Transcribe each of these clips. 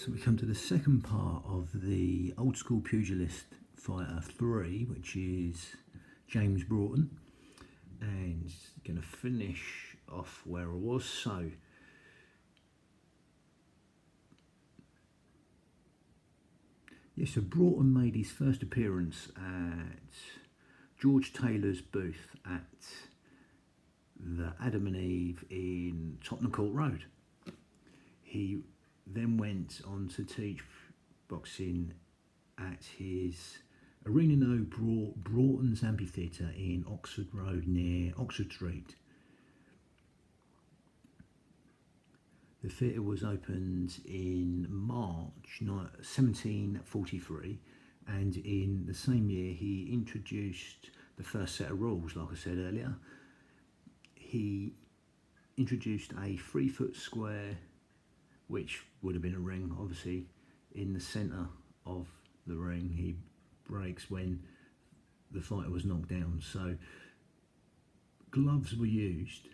So we come to the second part of the old school pugilist fighter 3, which is James Broughton, and going to finish off where I was. So so Broughton made his first appearance at George Tailors' booth at the Adam and Eve in Tottenham Court Road. He then went on to teach boxing at his Arena No Broughton's Amphitheatre in Oxford Road near Oxford Street. The theatre was opened in March 1743, and in the same year he introduced the first set of rules. Like I said earlier, he introduced a 3-foot square, which would have been a ring, obviously, in the centre of the ring. He breaks when the fighter was knocked down. So gloves were used,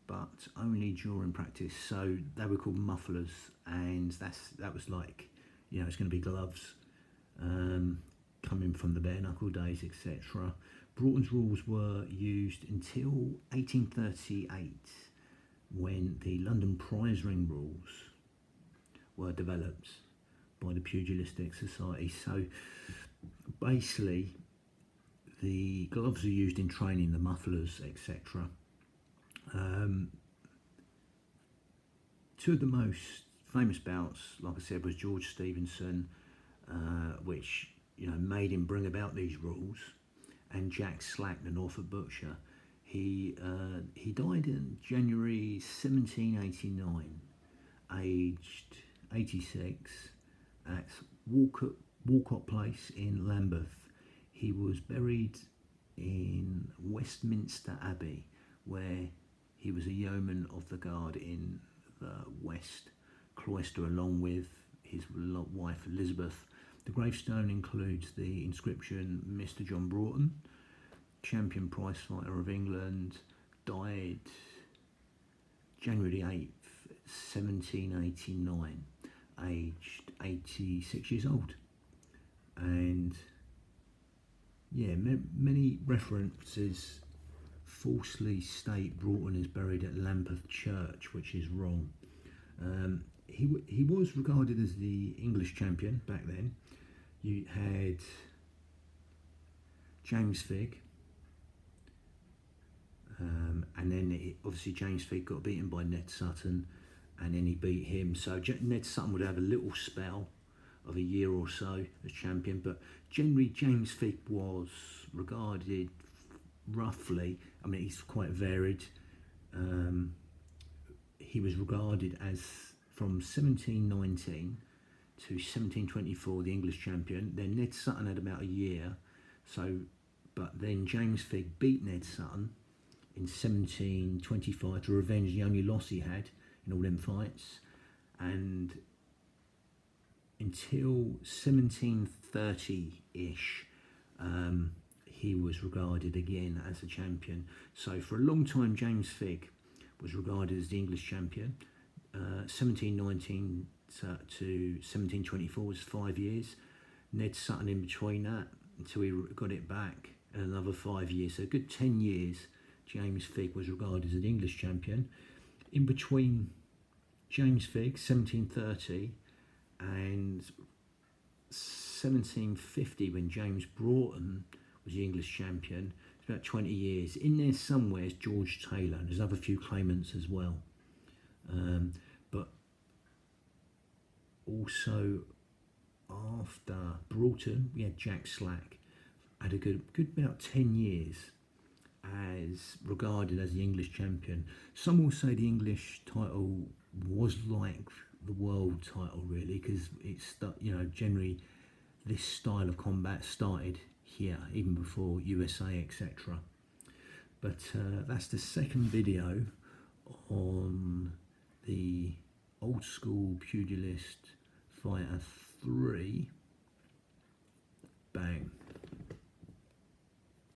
but only during practice. So they were called mufflers, and that was like, it's going to be gloves, coming from the bare knuckle days, etc. Broughton's rules were used until 1838, when the London prize ring rules were developed by the Pugilistic Society. So basically, the gloves are used in training, the mufflers, etc. Two of the most famous bouts, like I said, was George Stevenson, which made him bring about these rules, and Jack Slack, the Norfolk butcher. He died in January 1789, aged 86, at Walcott Place in Lambeth. He was buried in Westminster Abbey, where he was a yeoman of the guard in the West Cloister, along with his wife Elizabeth. The gravestone includes the inscription, Mr. John Broughton, champion prize fighter of England, died January 8th, 1789, aged 86 years old. And many references falsely state Broughton is buried at Lambeth Church, which is wrong. He was regarded as the English champion back then. You had James Vick, and then obviously James Vick got beaten by Ned Sutton, and then he beat him. So Ned Sutton would have a little spell of a year or so as champion, but generally James Vick was regarded roughly, he's quite varied. He was regarded as, from 1719 to 1724, the English champion. Then Ned Sutton had about a year, but then James Vick beat Ned Sutton in 1725 to revenge the only loss he had in all them fights, and until 1730-ish, he was regarded again as a champion. So for a long time, James Vick was regarded as the English champion. 1719 to 1724 was 5 years. Ned Sutton in between that until he got it back, and another 5 years. So a good 10 years, James Vick was regarded as an English champion. In between James Vick, 1730, and 1750, when James Broughton was the English champion, it's about 20 years. In there somewhere is George Taylor, and there's another few claimants as well. But also after Broughton, we had Jack Slack, had a good about 10 years as regarded as the English champion. Some will say the English title was like the world title, really, because it's, generally this style of combat started here even before USA, etc. But that's the second video on the old school pugilist fighter 3. Bang.